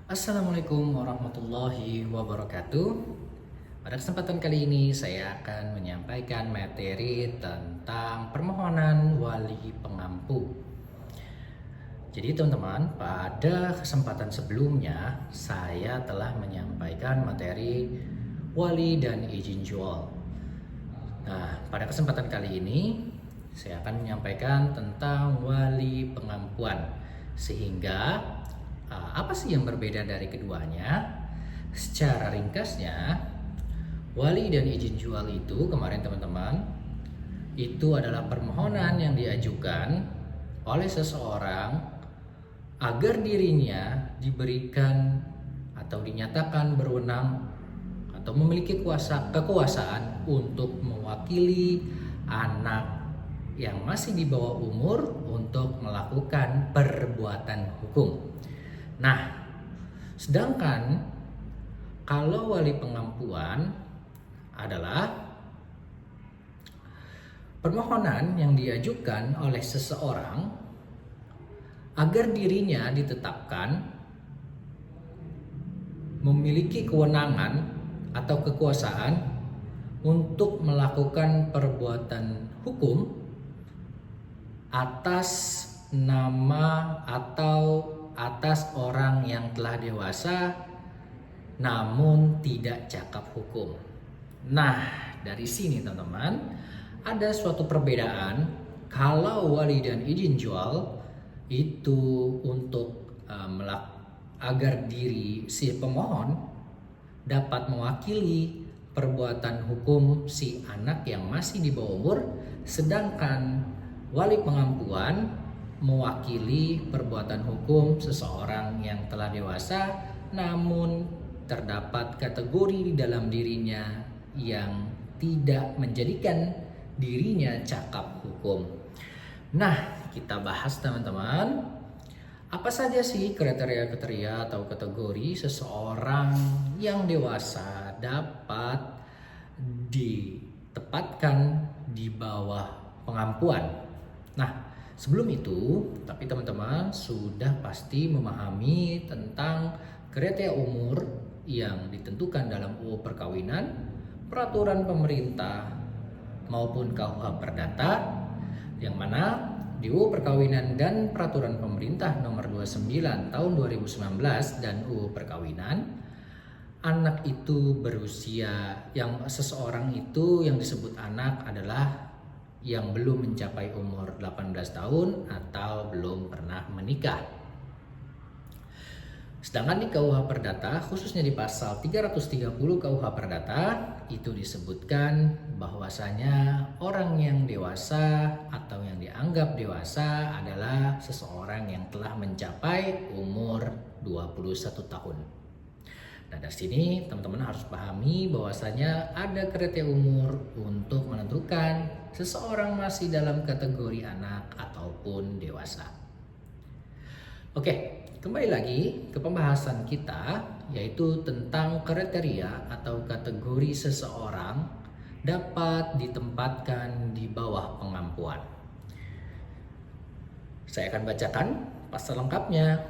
Assalamualaikum warahmatullahi wabarakatuh. Pada kesempatan kali ini saya akan menyampaikan materi tentang permohonan wali pengampu. Jadi teman-teman, pada kesempatan sebelumnya saya telah menyampaikan materi wali dan izin jual. Nah, pada kesempatan kali ini saya akan menyampaikan tentang wali pengampuan. Sehingga apa sih yang berbeda dari keduanya? Secara ringkasnya, wali dan izin jual itu kemarin teman-teman, itu adalah permohonan yang diajukan oleh seseorang agar dirinya diberikan atau dinyatakan berwenang atau memiliki kekuasaan untuk mewakili anak yang masih di bawah umur untuk melakukan perbuatan hukum. Nah, sedangkan kalau wali pengampuan adalah permohonan yang diajukan oleh seseorang agar dirinya ditetapkan memiliki kewenangan atau kekuasaan untuk melakukan perbuatan hukum atas nama atau atas orang yang telah dewasa namun tidak cakap hukum. Nah, dari sini teman-teman ada suatu perbedaan. Kalau wali dan izin jual itu untuk agar diri si pemohon dapat mewakili perbuatan hukum si anak yang masih di bawah umur, sedangkan wali pengampuan mewakili perbuatan hukum seseorang yang telah dewasa namun terdapat kategori di dalam dirinya yang tidak menjadikan dirinya cakap hukum. Nah, kita bahas teman-teman, apa saja sih kriteria-kriteria atau kategori seseorang yang dewasa dapat ditempatkan di bawah pengampuan. Nah, sebelum itu, tapi teman-teman sudah pasti memahami tentang kriteria umur yang ditentukan dalam UU Perkawinan, peraturan pemerintah maupun KUH Perdata, yang mana di UU Perkawinan dan peraturan pemerintah nomor 29 tahun 2019 dan UU Perkawinan, anak itu berusia, yang seseorang itu yang disebut anak adalah yang belum mencapai umur 18 tahun atau belum pernah menikah. Sedangkan di KUH Perdata, khususnya di pasal 330 KUH Perdata, itu disebutkan bahwasanya orang yang dewasa atau yang dianggap dewasa adalah seseorang yang telah mencapai umur 21 tahun. Nah, dari sini teman-teman harus pahami bahwasanya ada kriteria umur untuk menentukan seseorang masih dalam kategori anak ataupun dewasa. Oke, kembali lagi ke pembahasan kita, yaitu tentang kriteria atau kategori seseorang dapat ditempatkan di bawah pengampuan. Saya akan bacakan pasal lengkapnya,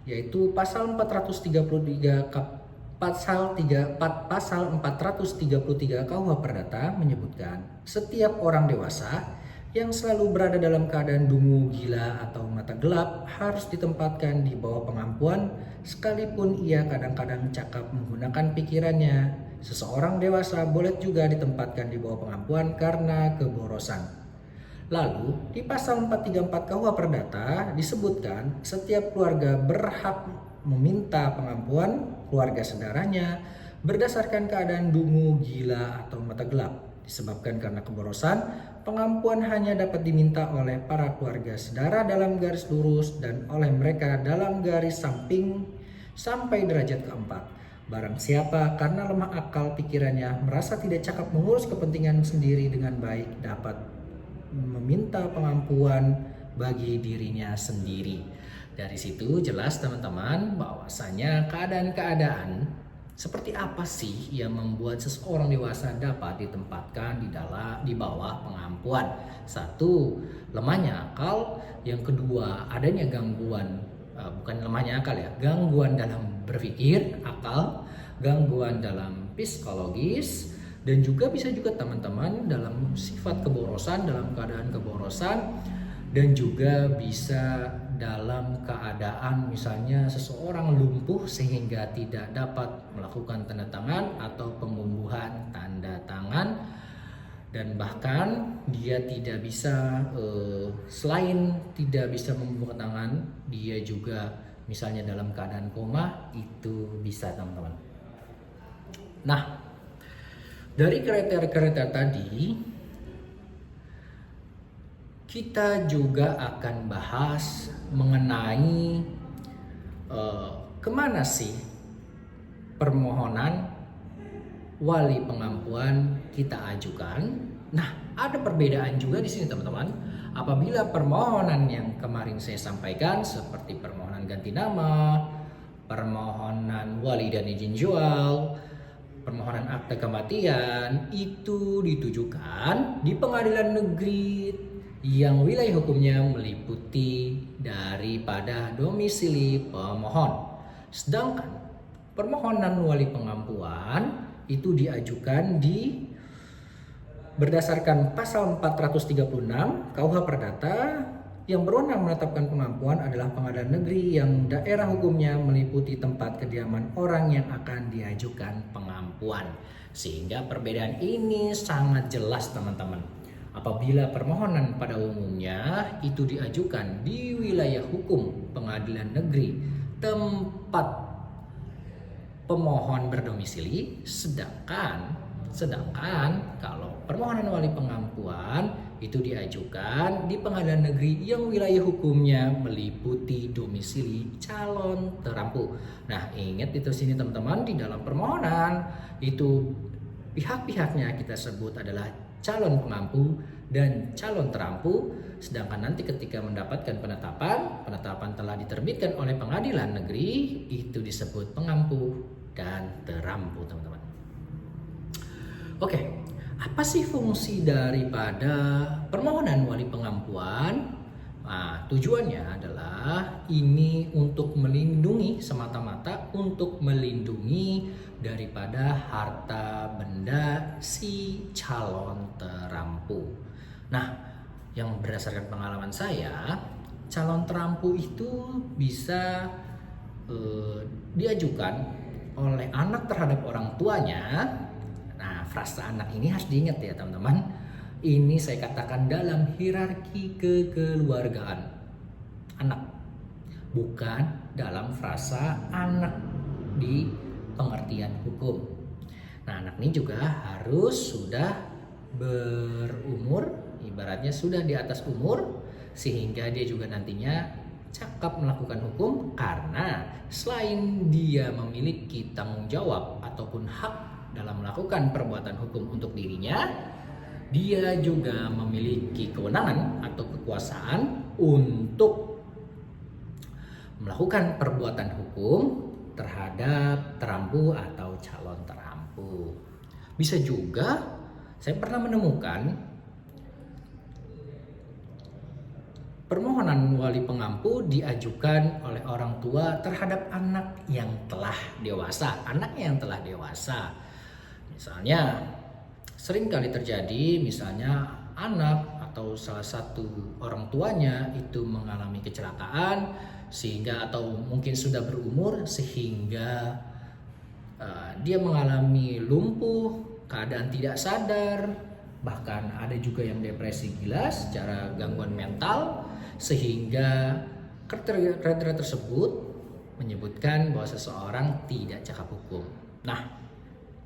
yaitu pasal 433 Pasal 433 KUH Perdata menyebutkan setiap orang dewasa yang selalu berada dalam keadaan dungu, gila, atau mata gelap harus ditempatkan di bawah pengampuan sekalipun ia kadang-kadang cakap menggunakan pikirannya. Seseorang dewasa boleh juga ditempatkan di bawah pengampuan karena keborosan. Lalu di pasal 434 KUH Perdata disebutkan setiap keluarga berhak meminta pengampuan keluarga saudaranya berdasarkan keadaan dungu, gila, atau mata gelap. Disebabkan karena keborosan, pengampuan hanya dapat diminta oleh para keluarga saudara dalam garis lurus dan oleh mereka dalam garis samping sampai derajat keempat. Barang siapa karena lemah akal pikirannya merasa tidak cakap mengurus kepentingan sendiri dengan baik dapat meminta pengampuan bagi dirinya sendiri. Dari situ jelas teman-teman bahwasanya keadaan-keadaan seperti apa sih yang membuat seseorang dewasa dapat ditempatkan di bawah pengampuan. Satu, lemahnya akal. Yang kedua, adanya gangguan, bukan lemahnya akal ya, gangguan dalam berpikir, akal, gangguan dalam psikologis, dan juga bisa juga teman-teman dalam sifat keborosan, dalam keadaan keborosan, dan juga bisa dalam keadaan misalnya seseorang lumpuh sehingga tidak dapat melakukan tanda tangan atau pembubuhan tanda tangan, dan bahkan dia tidak bisa selain tidak bisa membubuhkan tangan, dia juga misalnya dalam keadaan koma, itu bisa teman-teman. Nah, dari kriteria-kriteria tadi kita juga akan bahas mengenai kemana sih permohonan wali pengampuan kita ajukan. Nah, ada perbedaan juga di sini teman-teman. Apabila permohonan yang kemarin saya sampaikan seperti permohonan ganti nama, permohonan wali dan izin jual, permohonan akte kematian, itu ditujukan di pengadilan negeri yang wilayah hukumnya meliputi daripada domisili pemohon. Sedangkan permohonan wali pengampuan itu diajukan berdasarkan pasal 436 KUH Perdata, yang berwenang menetapkan pengampuan adalah pengadilan negeri yang daerah hukumnya meliputi tempat kediaman orang yang akan diajukan pengampuan. Sehingga perbedaan ini sangat jelas teman-teman. Apabila permohonan pada umumnya itu diajukan di wilayah hukum pengadilan negeri tempat pemohon berdomisili, sedangkan kalau permohonan wali pengampuan itu diajukan di pengadilan negeri yang wilayah hukumnya meliputi domisili calon terampu. Nah, ingat itu sini teman-teman, di dalam permohonan itu pihak-pihaknya kita sebut adalah calon pengampu dan calon terampu, sedangkan nanti ketika mendapatkan penetapan telah diterbitkan oleh pengadilan negeri, itu disebut pengampu dan terampu teman-teman. Oke, apa sih fungsi daripada permohonan wali pengampuan? Nah, tujuannya adalah ini untuk melindungi, semata-mata untuk melindungi daripada harta benda si calon terampu. Nah, yang berdasarkan pengalaman saya, calon terampu itu bisa diajukan oleh anak terhadap orang tuanya. Nah, frasa anak ini harus diingat ya teman-teman. Ini saya katakan dalam hierarki kekeluargaan anak, bukan dalam frasa anak di pengertian hukum. Nah, anak ini juga harus sudah berumur, ibaratnya sudah di atas umur, sehingga dia juga nantinya cakap melakukan hukum, karena selain dia memiliki tanggung jawab ataupun hak dalam melakukan perbuatan hukum untuk dirinya, dia juga memiliki kewenangan atau kekuasaan untuk melakukan perbuatan hukum terhadap terampu atau calon terampu. Bisa juga saya pernah menemukan permohonan wali pengampu diajukan oleh orang tua terhadap anak yang telah dewasa. Anaknya yang telah dewasa, misalnya sering kali terjadi, misalnya anak atau salah satu orang tuanya itu mengalami kecelakaan sehingga, atau mungkin sudah berumur sehingga dia mengalami lumpuh, keadaan tidak sadar, bahkan ada juga yang depresi gila secara gangguan mental, sehingga kriteria tersebut menyebutkan bahwa seseorang tidak cakap hukum. Nah,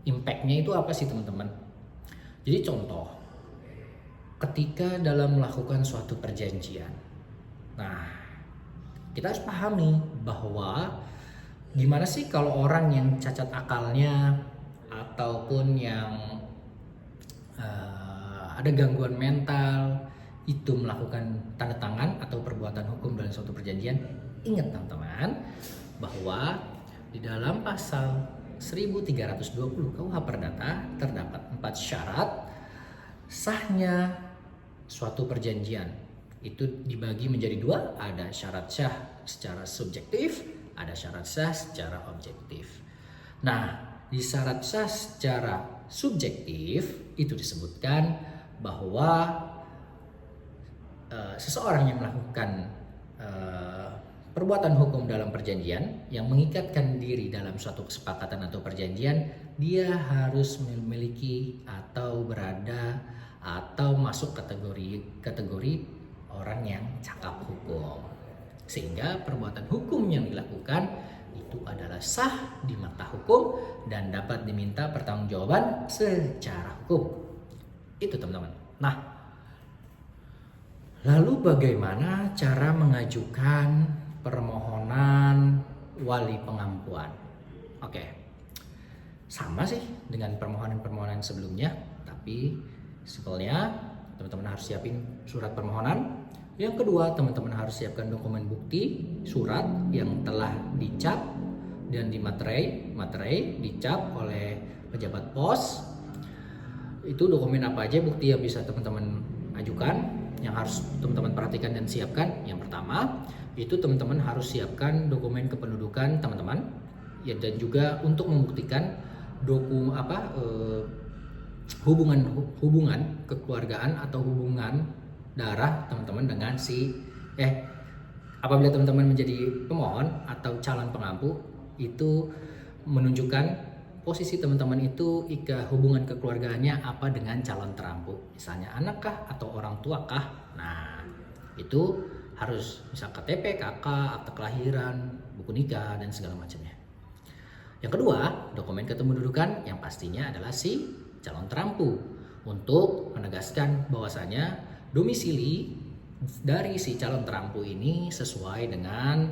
impactnya itu apa sih teman-teman? Jadi contoh, ketika dalam melakukan suatu perjanjian, nah kita harus pahami bahwa gimana sih kalau orang yang cacat akalnya ataupun yang ada gangguan mental itu melakukan tanda tangan atau perbuatan hukum dalam suatu perjanjian. Ingat teman-teman bahwa di dalam pasal 1320 KUH Perdata terdapat 4 syarat sahnya suatu perjanjian. Itu dibagi menjadi 2, ada syarat sah secara subjektif ada syarat sah secara objektif. Nah, di syarat sah secara subjektif itu disebutkan bahwa seseorang yang melakukan perbuatan hukum dalam perjanjian yang mengikatkan diri dalam suatu kesepakatan atau perjanjian, dia harus memiliki atau berada atau masuk kategori orang yang cakap hukum, sehingga perbuatan hukum yang dilakukan itu adalah sah di mata hukum dan dapat diminta pertanggungjawaban secara hukum. Itu teman-teman. Nah, lalu bagaimana cara mengajukan permohonan wali pengampuan? Oke, sama sih dengan permohonan-permohonan sebelumnya, tapi simpelnya teman-teman harus siapin surat permohonan. Yang kedua, teman-teman harus siapkan dokumen bukti surat yang telah dicap dan materai dicap oleh pejabat pos. Itu dokumen apa aja bukti yang bisa teman-teman ajukan, yang harus teman-teman perhatikan dan siapkan. Yang pertama, itu teman-teman harus siapkan dokumen kependudukan teman-teman, ya, dan juga untuk membuktikan hubungan kekeluargaan atau hubungan darah teman-teman dengan apabila teman-teman menjadi pemohon atau calon pengampu, itu menunjukkan posisi teman-teman itu hubungan kekeluargaannya apa dengan calon terampu, misalnya anak kah atau orang tua kah. Nah, itu harus misal KTP, KK, akte kelahiran, buku nikah, dan segala macamnya. Yang kedua, dokumen kependudukan yang pastinya adalah si calon terampu, untuk menegaskan bahwasanya domisili dari si calon terampu ini sesuai dengan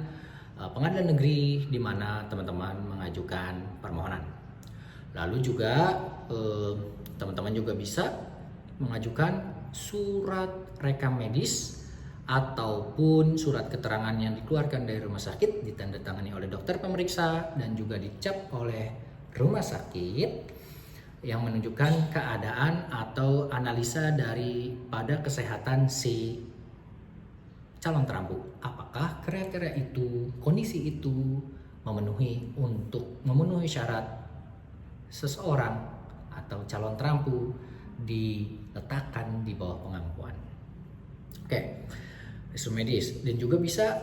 pengadilan negeri di mana teman-teman mengajukan permohonan. Lalu juga teman-teman juga bisa mengajukan surat rekam medis ataupun surat keterangan yang dikeluarkan dari rumah sakit, ditandatangani oleh dokter pemeriksa dan juga dicap oleh rumah sakit, yang menunjukkan keadaan atau analisa daripada kesehatan si calon terampu. Apakah kriteria itu, kondisi itu memenuhi syarat seseorang atau calon terampu diletakkan di bawah pengampuan. Oke, resume medis, dan juga bisa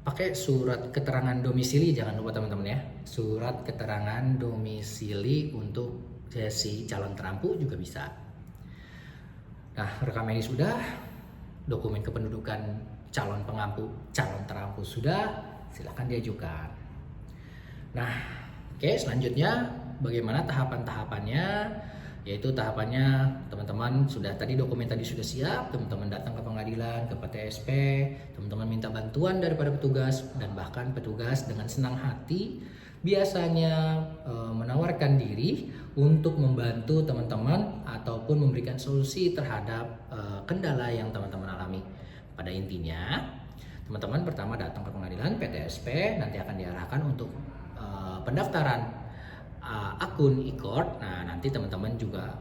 pakai surat keterangan domisili, jangan lupa teman-teman ya. Surat keterangan domisili untuk si calon terampu juga bisa. Nah, rekam medis sudah, dokumen kependudukan calon terampu sudah, silahkan diajukan. Nah, oke, selanjutnya bagaimana tahapan-tahapannya? Yaitu tahapannya teman-teman sudah tadi, dokumen tadi sudah siap, teman-teman datang ke pengadilan, ke PTSP, teman-teman minta bantuan daripada petugas, dan bahkan petugas dengan senang hati biasanya menawarkan diri untuk membantu teman-teman ataupun memberikan solusi terhadap kendala yang teman-teman alami. Pada intinya, teman-teman pertama datang ke pengadilan PTSP, nanti akan diarahkan untuk pendaftaran akun e-court. Nah, nanti teman-teman juga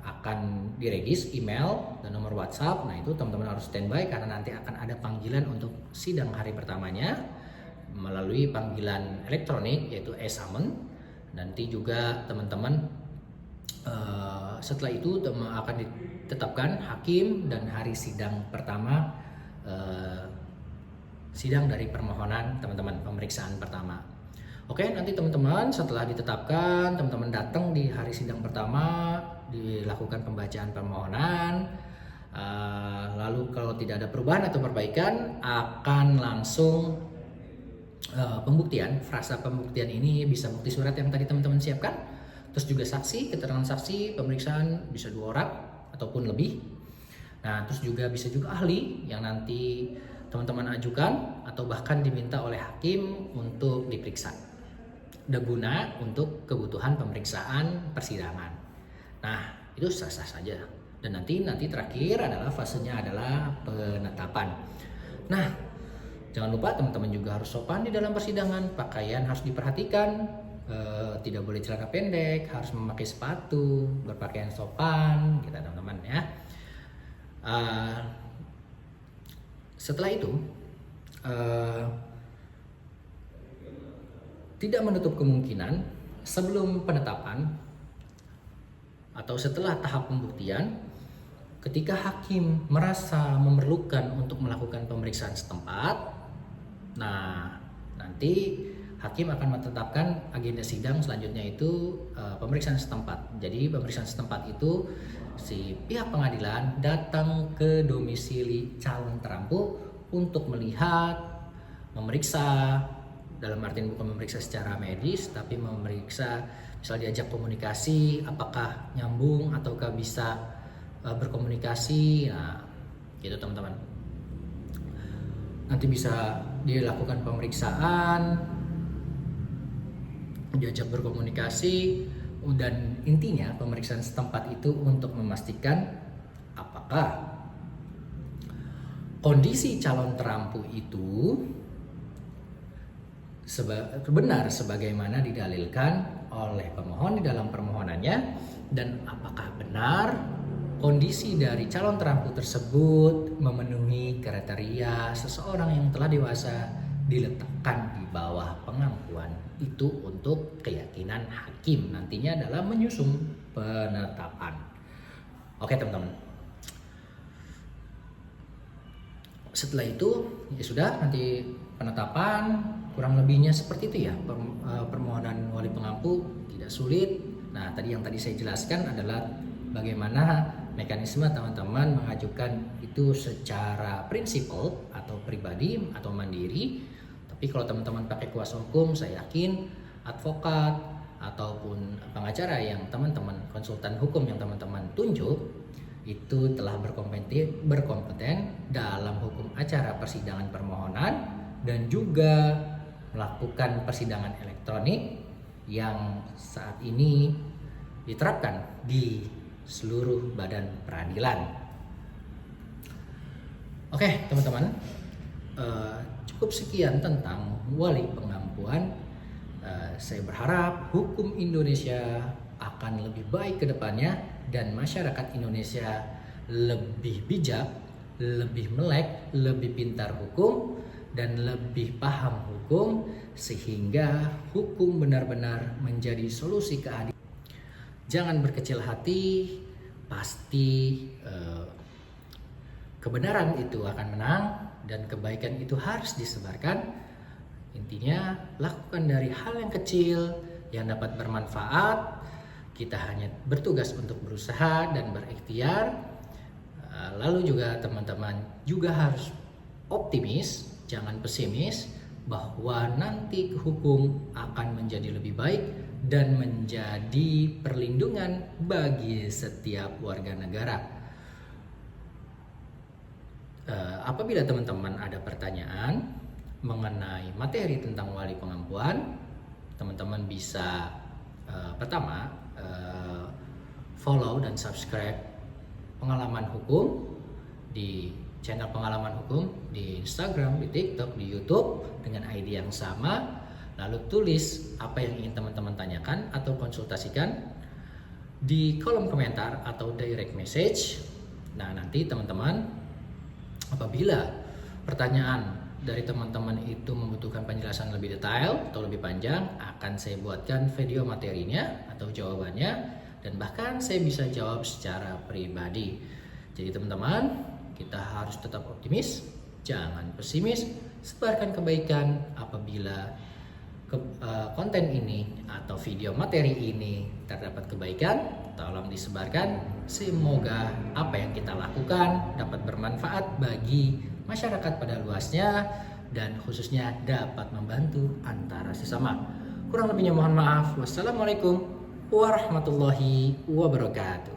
akan diregis email dan nomor WhatsApp. Nah, itu teman-teman harus standby karena nanti akan ada panggilan untuk sidang hari pertamanya melalui panggilan elektronik, yaitu e-summon. Nanti juga teman-teman setelah itu akan ditetapkan hakim dan hari sidang pertama, sidang dari permohonan teman-teman, pemeriksaan pertama. Oke, nanti teman-teman setelah ditetapkan, teman-teman datang di hari sidang pertama, dilakukan pembacaan permohonan. Lalu kalau tidak ada perubahan atau perbaikan, akan langsung pembuktian. Frasa pembuktian ini bisa bukti surat yang tadi teman-teman siapkan, terus juga saksi, keterangan saksi, pemeriksaan bisa 2 orang ataupun lebih. Nah, terus juga bisa juga ahli yang nanti teman-teman ajukan atau bahkan diminta oleh hakim untuk diperiksa, guna untuk kebutuhan pemeriksaan persidangan. Nah, itu sah-sah saja. Dan nanti terakhir adalah fasenya adalah penetapan. Nah, jangan lupa teman-teman juga harus sopan di dalam persidangan. Pakaian harus diperhatikan, tidak boleh celana pendek, harus memakai sepatu, berpakaian sopan, gitu teman-teman ya. Setelah itu tidak menutup kemungkinan sebelum penetapan atau setelah tahap pembuktian, ketika hakim merasa memerlukan untuk melakukan pemeriksaan setempat, nah nanti hakim akan menetapkan agenda sidang selanjutnya itu pemeriksaan setempat. Jadi pemeriksaan setempat itu si pihak pengadilan datang ke domisili calon terampu untuk melihat, memeriksa, dalam artian bukan memeriksa secara medis, tapi memeriksa misal diajak komunikasi, apakah nyambung ataukah bisa berkomunikasi. Nah gitu teman-teman, nanti bisa dilakukan pemeriksaan, diajak berkomunikasi, dan intinya pemeriksaan setempat itu untuk memastikan apakah kondisi calon terampu itu benar sebagaimana didalilkan oleh pemohon di dalam permohonannya, dan apakah benar kondisi dari calon terampu tersebut memenuhi kriteria seseorang yang telah dewasa diletakkan di bawah pengampuan. Itu untuk keyakinan hakim nantinya dalam menyusun penetapan. Oke teman-teman, setelah itu ya sudah, nanti penetapan kurang lebihnya seperti itu ya. Permohonan wali pengampu tidak sulit. Nah tadi yang saya jelaskan adalah bagaimana mekanisme teman-teman mengajukan itu secara prinsipal atau pribadi atau mandiri. Tapi kalau teman-teman pakai kuasa hukum, saya yakin advokat ataupun pengacara yang teman-teman, konsultan hukum yang teman-teman tunjuk itu telah berkompeten dalam hukum acara persidangan permohonan dan juga melakukan persidangan elektronik yang saat ini diterapkan di seluruh badan peradilan. Oke teman-teman, cukup sekian tentang wali pengampuan. Saya berharap hukum Indonesia akan lebih baik ke depannya dan masyarakat Indonesia lebih bijak, lebih melek, lebih pintar hukum, dan lebih paham hukum, sehingga hukum benar-benar menjadi solusi keadilan. Jangan berkecil hati, pasti kebenaran itu akan menang dan kebaikan itu harus disebarkan. Intinya lakukan dari hal yang kecil yang dapat bermanfaat. Kita hanya bertugas untuk berusaha dan berikhtiar. Lalu juga teman-teman juga harus optimis, jangan pesimis, bahwa nanti hukum akan menjadi lebih baik dan menjadi perlindungan bagi setiap warga negara. Apabila teman-teman ada pertanyaan mengenai materi tentang wali pengampuan, teman-teman bisa pertama follow dan subscribe Pengalaman Hukum di channel Pengalaman Hukum di Instagram, di TikTok, di YouTube dengan ID yang sama. Lalu tulis apa yang ingin teman-teman tanyakan atau konsultasikan di kolom komentar atau direct message. Nah nanti teman-teman, apabila pertanyaan dari teman-teman itu membutuhkan penjelasan lebih detail atau lebih panjang, akan saya buatkan video materinya atau jawabannya, dan bahkan saya bisa jawab secara pribadi. Jadi teman-teman, kita harus tetap optimis, jangan pesimis, sebarkan kebaikan. Apabila konten ini atau video materi ini terdapat kebaikan, tolong disebarkan. Semoga apa yang kita lakukan dapat bermanfaat bagi masyarakat pada luasnya dan khususnya dapat membantu antara sesama. Kurang lebihnya mohon maaf. Wassalamualaikum warahmatullahi wabarakatuh.